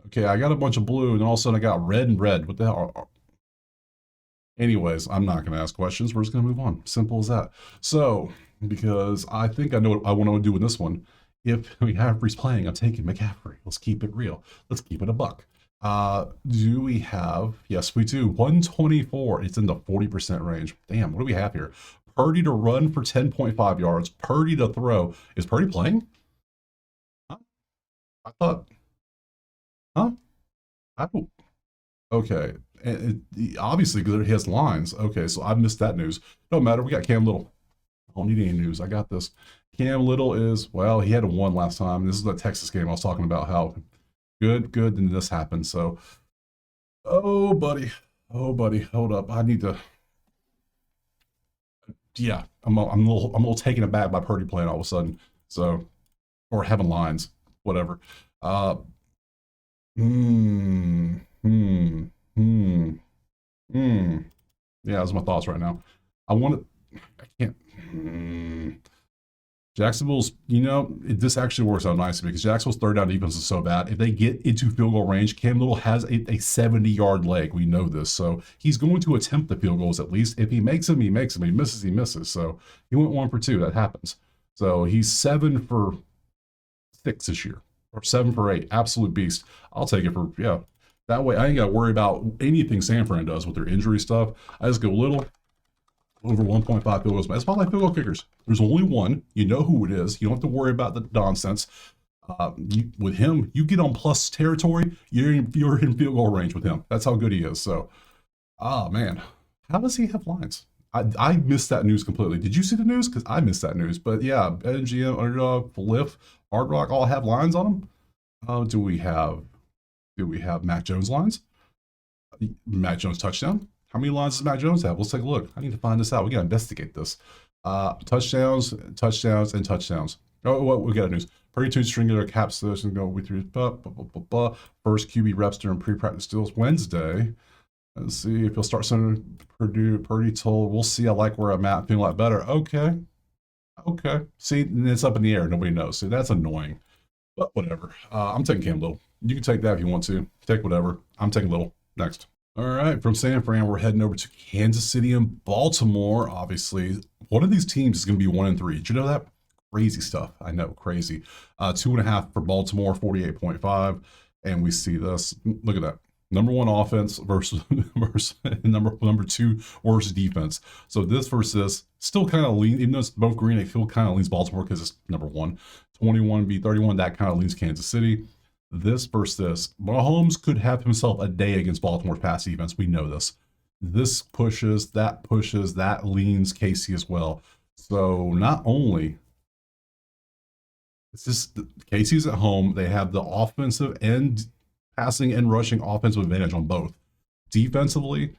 Okay, I got a bunch of blue, and all of a sudden I got red and red. What the hell? Anyways, I'm not going to ask questions. We're just going to move on. Simple as that. So, because I think I know what I want to do with this one. If McCaffrey's playing, I'm taking McCaffrey. Let's keep it real. Let's keep it a buck. Do we have... Yes, we do. 124. It's in the 40% range. Damn, what do we have here? Purdy to run for 10.5 yards. Purdy to throw. Is Purdy playing? Huh? I thought... Huh? I don't... Okay. And obviously, because he has lines. Okay, so I missed that news. No matter. We got Cam Little. I don't need any news. I got this. Cam Little is, well, he had a one last time. This is the Texas game I was talking about how good, then this happened. So, oh, buddy. Oh, buddy. Hold up. I need to, yeah, I'm a little taken aback by Purdy playing all of a sudden. So, or having lines, whatever. Uh, hmm, hmm, hmm, hmm. Yeah, those are my thoughts right now. I want to, I can't. Jacksonville's, this actually works out nicely because Jacksonville's third down defense is so bad. If they get into field goal range, Cam Little has a 70-yard leg. We know this. So he's going to attempt the field goals at least. If he makes them, he makes them. He misses, he misses. So he went 1 for 2. That happens. So he's 7 for 6 this year, or 7 for 8. Absolute beast. I'll take it for, yeah. That way I ain't got to worry about anything San Fran does with their injury stuff. I just go Little over 1.5 field goals. That's why I like field goal kickers. There's only one. You know who it is. You don't have to worry about the nonsense. With him, you get on plus territory, you're in field goal range with him. That's how good he is. So, man, how does he have lines? I missed that news completely. Did you see the news? Because I missed that news. But yeah, BetMGM, Underdog, Flip, Hard Rock all have lines on them. Do we have Mac Jones lines? Mac Jones touchdown? How many lines does Mac Jones have? Let's take a look. I need to find this out. We got to investigate this. Touchdowns. Oh, what we got news? Purdy to string their caps and go with your first QB reps during pre-practice deals Wednesday. Let's see if he'll start sending Purdy told. We'll see. I like where I'm at. Feeling a lot better. Okay. See, it's up in the air. Nobody knows. See, that's annoying. But whatever. I'm taking Cam Little. You can take that if you want to. Take whatever. I'm taking Little. Next. All right, from San Fran, we're heading over to Kansas City and Baltimore. Obviously, one of these teams is going to be 1 and 3. Did you know that? Crazy stuff. I know, crazy. 2.5 for Baltimore, 48.5. And we see this. Look at that. Number 1 offense versus number 2 worst defense. So this versus this still kind of lean, even though it's both green, it still kind of leans Baltimore because it's number 1. 21 v 31. That kind of leans Kansas City. This versus this. Mahomes could have himself a day against Baltimore's pass defense. We know this. This pushes, that leans KC as well. So not only it's just KC's at home, they have the offensive and passing and rushing offensive advantage on both. Defensively,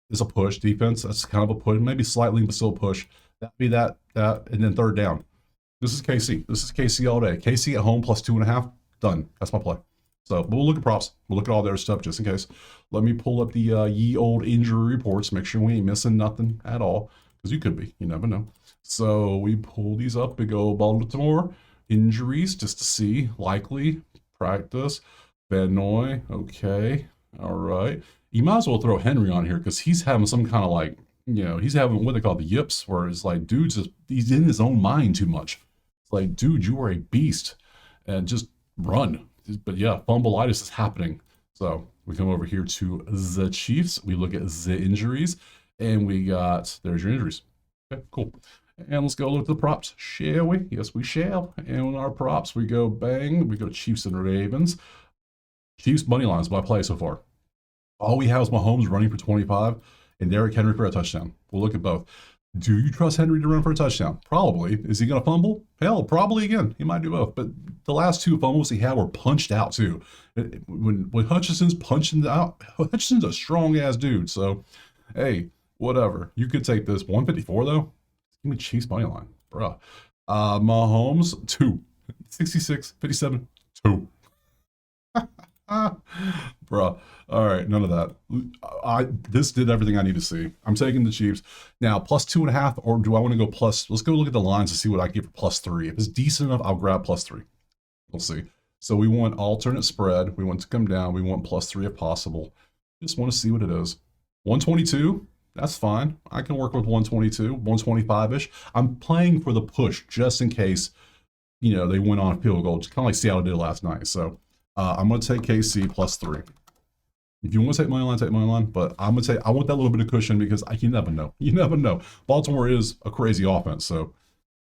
is a push. Defense, that's kind of a push, maybe slightly, but still a push. That'd be that, and then third down. This is KC. This is KC all day. KC at home plus 2.5. Done. That's my play. So we'll look at props. We'll look at all their stuff just in case. Let me pull up the ye old injury reports. Make sure we ain't missing nothing at all. Because you could be. You never know. So we pull these up and go Baltimore injuries just to see. Likely. Practice. Benoit. Okay. All right. You might as well throw Henry on here because he's having some kind of like, he's having what they call the yips, where it's like, dude's just, he's in his own mind too much. It's like, dude, you are a beast. And just run. But yeah, fumbleitis is happening. So we come over here to the Chiefs. We look at the injuries, and we got, there's your injuries. Okay, cool. And let's go look at the props, shall we? Yes, we shall. And on our props, we go bang. We go Chiefs and Ravens. Chiefs money lines by play so far. All we have is Mahomes running for 25 and Derrick Henry for a touchdown. We'll look at both. Do you trust Henry to run for a touchdown? Probably. Is he going to fumble? Hell, probably again. He might do both. But the last 2 fumbles he had were punched out too. When Hutchinson's punching out, Hutchinson's a strong-ass dude. So, hey, whatever. You could take this. 154, though? Give me Chiefs money line. Bruh. Mahomes, 2. 66, 57, 2. Bruh. All right, none of that. This did everything I need to see. I'm taking the Chiefs. Now, plus 2.5, or do I want to go plus? Let's go look at the lines to see what I get for plus 3. If it's decent enough, I'll grab plus 3. We'll see. So we want alternate spread. We want to come down. We want plus 3 if possible. Just want to see what it is. 122, that's fine. I can work with 122, 125-ish. I'm playing for the push just in case, they went on a field goal, just kind of like Seattle did last night. So I'm going to take KC plus 3. If you want to take money line, take money line. But I'm going to say I want that little bit of cushion because you never know. You never know. Baltimore is a crazy offense. So,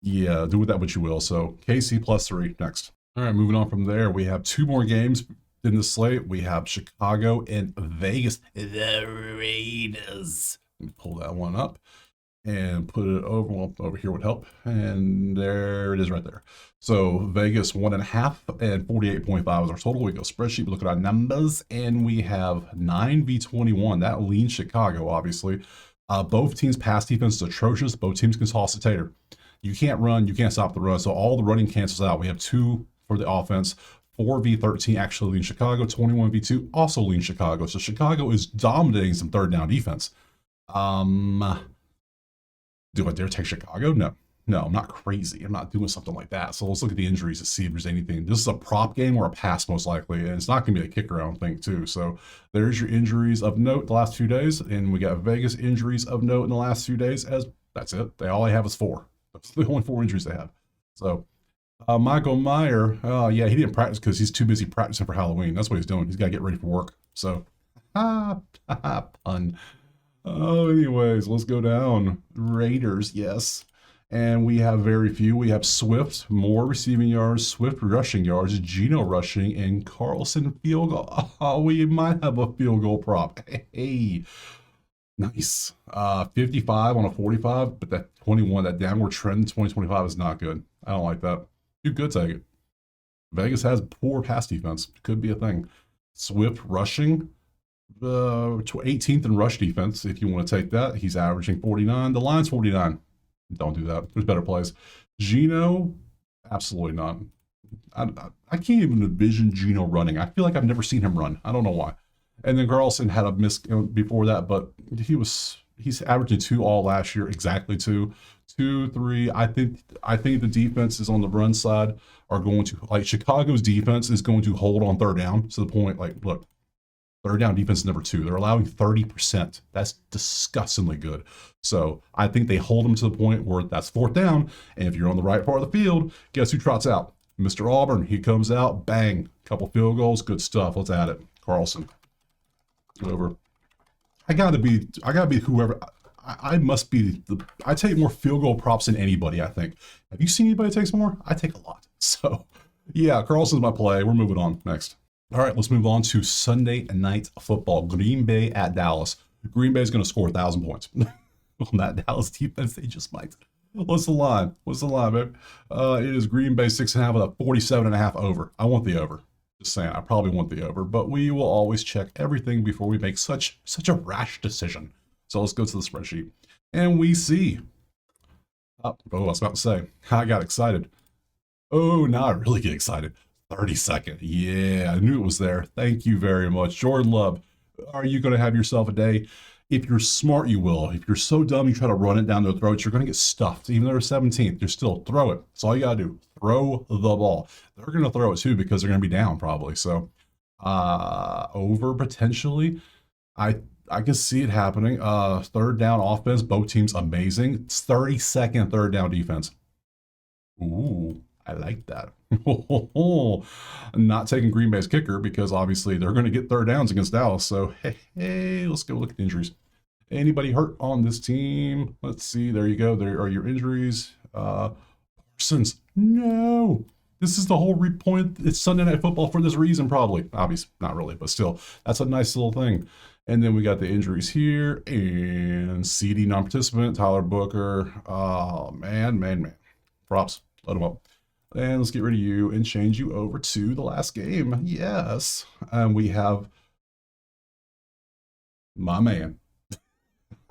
yeah, do with that what you will. So, KC plus 3 next. All right, moving on from there. We have 2 more games in the slate. We have Chicago and Vegas. The Raiders. Let me pull that one up. and put it over, well, over here would help. And there it is right there. So Vegas 1.5 and 48.5 is our total. We go spreadsheet, we look at our numbers, and we have 9v21. That leans Chicago, obviously. Both teams' pass defense is atrocious. Both teams can toss a tater. You can't run, you can't stop the run. So all the running cancels out. We have 2 for the offense. 4v13 actually leans Chicago. 21v2 also leans Chicago. So Chicago is dominating some third down defense. Do I dare take Chicago? No. No, I'm not crazy. I'm not doing something like that. So let's look at the injuries to see if there's anything. This is a prop game or a pass, most likely. And it's not going to be a kicker, I don't think, too. So there's your injuries of note the last few days. And we got Vegas injuries of note in the last few days. As that's it. All I have is 4. That's the only 4 injuries they have. So Michael Meyer, yeah, he didn't practice because he's too busy practicing for Halloween. That's what he's doing. He's got to get ready for work. So, pun. Oh, anyways, let's go down. Raiders, yes. And we have very few. We have Swift, more receiving yards, Swift rushing yards, Geno rushing, and Carlson field goal. Oh, we might have a field goal prop. Hey, nice. 55 on a 45, but that 21, that downward trend in 2025 is not good. I don't like that. You could take it. Vegas has poor pass defense. Could be a thing. Swift rushing. 18th in rush defense, if you want to take that. He's averaging 49. The line's 49. Don't do that. There's better plays. Geno, absolutely not. I can't even envision Geno running. I feel like I've never seen him run. I don't know why. And then Carlson had a miss before that, but he's averaging 2 all last year, exactly 2, 3. I think the defenses on the run side are going to, like, Chicago's defense is going to hold on third down to the point, like, look, third down defense is number 2. They're allowing 30%. That's disgustingly good. So I think they hold them to the point where that's 4th down. And if you're on the right part of the field, guess who trots out? Mr. Auburn. He comes out, bang, couple field goals, good stuff. Let's add it. Carlson. Over. I gotta be whoever. I must be I take more field goal props than anybody, I think. Have you seen anybody takes more? I take a lot. So yeah, Carlson's my play. We're moving on next. All right, let's move on to Sunday night football. Green Bay at Dallas. Green Bay is going to score 1,000 points on that Dallas defense. They just might. What's the line? What's the line, babe? It is Green Bay 6.5 with a 47.5 over. I want the over. Just saying, I probably want the over, but we will always check everything before we make such a rash decision. So let's go to the spreadsheet, and we see. Oh, I was about to say, I got excited. Oh, now I really get excited. 32nd. Yeah, I knew it was there. Thank you very much. Jordan Love, are you going to have yourself a day? If you're smart, you will. If you're so dumb, you try to run it down their throats, you're going to get stuffed. Even though they're 17th, you're still throw it. That's all you got to do. Throw the ball. They're going to throw it too because they're going to be down probably. So over potentially. I can see it happening. Third down offense, both teams amazing. It's 32nd third down defense. Ooh, I like that. Not taking Green Bay's kicker because obviously they're going to get third downs against Dallas. So, hey, let's go look at the injuries. Anybody hurt on this team? Let's see. There you go. There are your injuries. Parsons. No. This is the whole point. It's Sunday Night Football for this reason, probably. Obviously, not really, but still. That's a nice little thing. And then we got the injuries here. And CD non-participant, Tyler Booker. Oh, man. Props. Let him up. And let's get rid of you and change you over to the last game. Yes. And we have my man.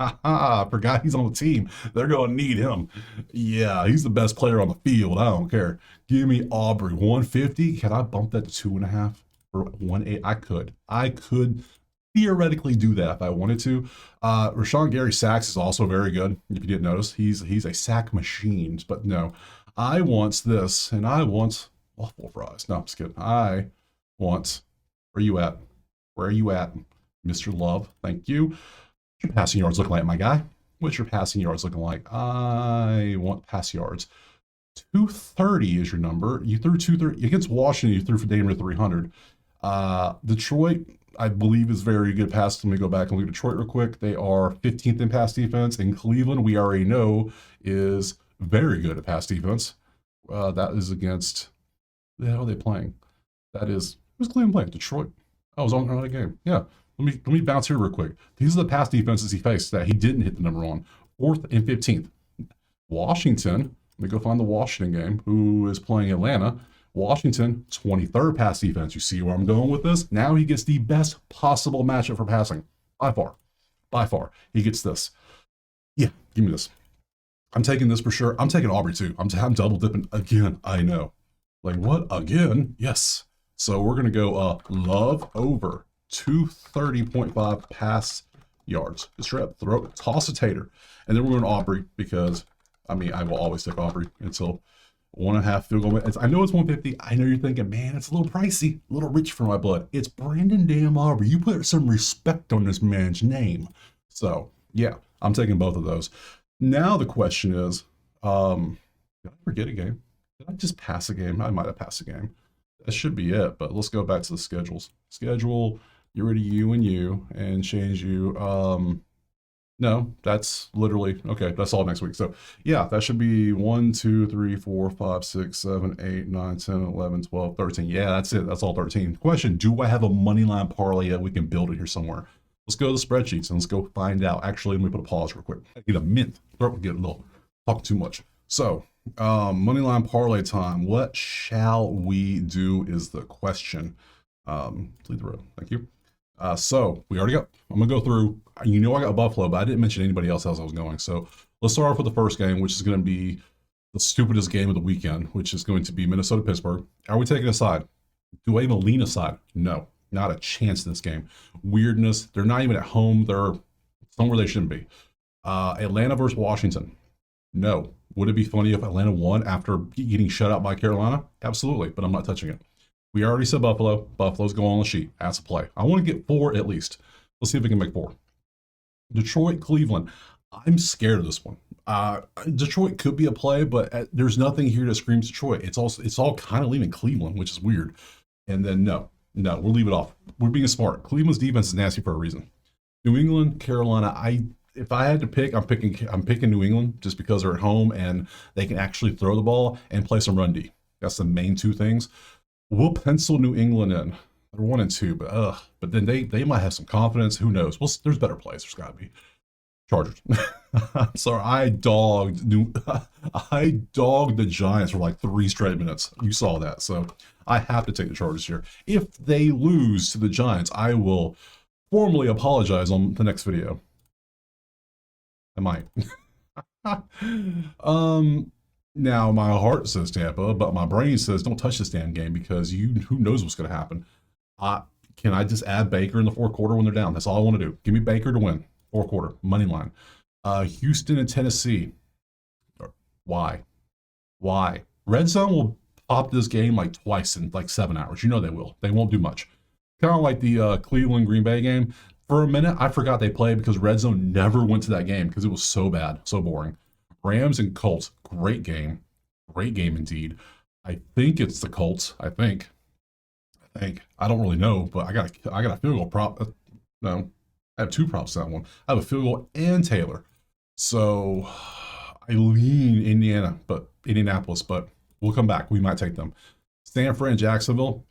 I forgot he's on the team. They're going to need him. Yeah, he's the best player on the field. I don't care. Give me Aubrey. 150. Can I bump that to 2.5 or 1.8? I could theoretically do that if I wanted to. Rashawn Gary sacks is also very good. If you didn't notice, he's a sack machine. But no, I want this, and I want waffle fries. No, I'm just kidding. I want. Where are you at, Mr. Love? Thank you. What's your passing yards looking like, my guy? What's your passing yards looking like? I want pass yards. 230 is your number. You threw 230 against Washington. You threw for damn near 300. Detroit, I believe, is very good pass. Let me go back and look at Detroit real quick. They are 15th in pass defense. And Cleveland, we already know, is very good at pass defense. That is against. The hell are they playing? That is, who's Cleveland playing? Detroit. Oh, I was on another game. Yeah. Let me bounce here real quick. These are the pass defenses he faced that he didn't hit the number on. 4th and 15th. Washington, let me go find the Washington game, who is playing Atlanta. Washington, 23rd pass defense. You see where I'm going with this? Now he gets the best possible matchup for passing. By far. By far. He gets this. Yeah, give me this. I'm taking this for sure. I'm taking Aubrey too. I'm double dipping again. I know. Like, what? Again? Yes. So we're going to go Love over 230.5 pass yards. Just straight up throw, toss a tater. And then we're going to Aubrey because, I mean, I will always take Aubrey until 1.5 field goal. I know it's 150. I know you're thinking, man, it's a little pricey, a little rich for my blood. It's Brandon damn Aubrey. You put some respect on this man's name. So, yeah, I'm taking both of those. Now the question is, did I forget a game? Did I just pass a game? I might have passed a game. That should be it, but let's go back to the schedules. Schedule, get rid of you and you, and change you. No, that's literally, okay, that's all next week. So yeah, that should be 1, 2, 3, 4, 5, 6, 7, 8, 9, 10, 11, 12, 13. Yeah, that's it. That's all 13. Question, do I have a money line parlay that we can build it here somewhere? Let's go to the spreadsheets and let's go find out. Actually, let me put a pause real quick. I need a mint. Throat will get a little, talking too much. So, money line parlay time. What shall we do is the question. Lead the road. Thank you. So we already got, I'm going to go through, you know, I got Buffalo, but I didn't mention anybody else as I was going. So let's start off with the first game, which is going to be the stupidest game of the weekend, which is going to be Minnesota-Pittsburgh. Are we taking a side? Do I even lean a side? No, not a chance in this game. Weirdness. They're not even at home. They're somewhere they shouldn't be. Atlanta versus Washington. No. Would it be funny if Atlanta won after getting shut out by Carolina? Absolutely, but I'm not touching it. We already said Buffalo. Buffalo's going on the sheet. That's a play. I want to get 4 at least. Let's see if we can make 4. Detroit, Cleveland. I'm scared of this one. Detroit could be a play, but there's nothing here that screams Detroit. It's all kind of leaving Cleveland, which is weird. And then no, we'll leave it off. We're being smart. Cleveland's defense is nasty for a reason. New England, Carolina. If I had to pick, I'm picking New England just because they're at home and they can actually throw the ball and play some run D. That's the main 2 things. We'll pencil New England in. They're 1 and 2, but then they might have some confidence. Who knows? Well, there's better plays. There's got to be. Chargers. I'm sorry, I dogged the Giants for like 3 straight minutes. You saw that, so I have to take the Chargers here. If they lose to the Giants, I will formally apologize on the next video. I might. Now my heart says Tampa, but my brain says don't touch this damn game because who knows what's going to happen. Can I just add Baker in the 4th quarter when they're down? That's all I want to do. Give me Baker to win. 4th quarter, money line. Houston and Tennessee. Why? Red Zone will pop this game like twice in like 7 hours. You know they will. They won't do much. Kind of like the Cleveland Green Bay game. For a minute, I forgot they played because Red Zone never went to that game because it was so bad, so boring. Rams and Colts, great game indeed. I think it's the Colts. I think. I don't really know, but I got a field goal prop. No, I have 2 props to that one. I have a field goal and Taylor. So I lean Indianapolis, but we'll come back. We might take them. San Fran, Jacksonville.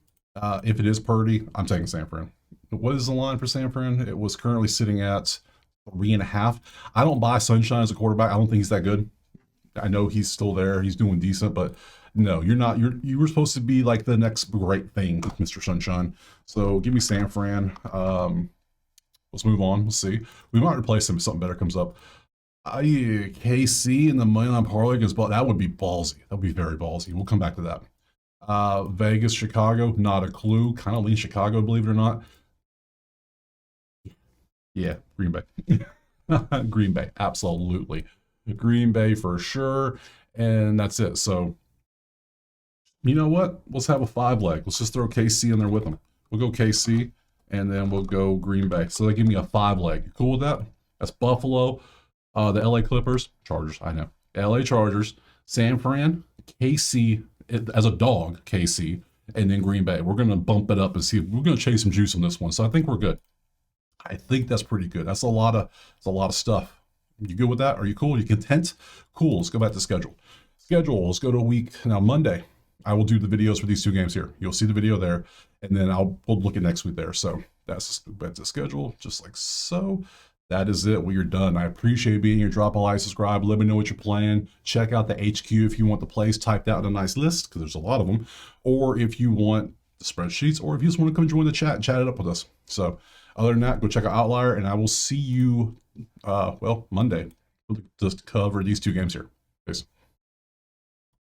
If it is Purdy, I'm taking San Fran. What is the line for San Fran? It was currently sitting at 3.5. I don't buy Sunshine as a quarterback. I don't think he's that good. I know he's still there. He's doing decent, but no, you're not. You were supposed to be like the next great thing, Mr. Sunshine. So give me San Fran. Let's move on. We'll see. We might replace him if something better comes up. KC in the moneyline parlay against Ball. That would be ballsy. That would be very ballsy. We'll come back to that. Vegas, Chicago. Not a clue. Kind of lean Chicago, believe it or not. Yeah, Green Bay. Green Bay, absolutely. Green Bay for sure. And that's it. So, you know what? Let's have a 5-leg. Let's just throw KC in there with them. We'll go KC, and then we'll go Green Bay. So they give me a 5-leg. You cool with that? That's Buffalo, the LA Clippers, Chargers, I know. LA Chargers, San Fran, KC, as a dog, KC, and then Green Bay. We're going to bump it up and see if we're going to chase some juice on this one. So I think we're good. I think that's pretty good. That's a lot of stuff. You good with that? Are you cool? You content? Cool. Let's go back to schedule. Let's go to a week. Now, Monday, I will do the videos for these 2 games here. You'll see the video there, and then we'll look at next week there. So that's back to schedule, just like so. That is it. We are done. I appreciate being here. Drop a like, subscribe. Let me know what you're playing. Check out the HQ if you want the plays typed out in a nice list, because there's a lot of them. Or if you want the spreadsheets, or if you just want to come join the chat and chat it up with us. So other than that, go check out Outlier, and I will see you, Monday. We'll just cover these two games here. Peace.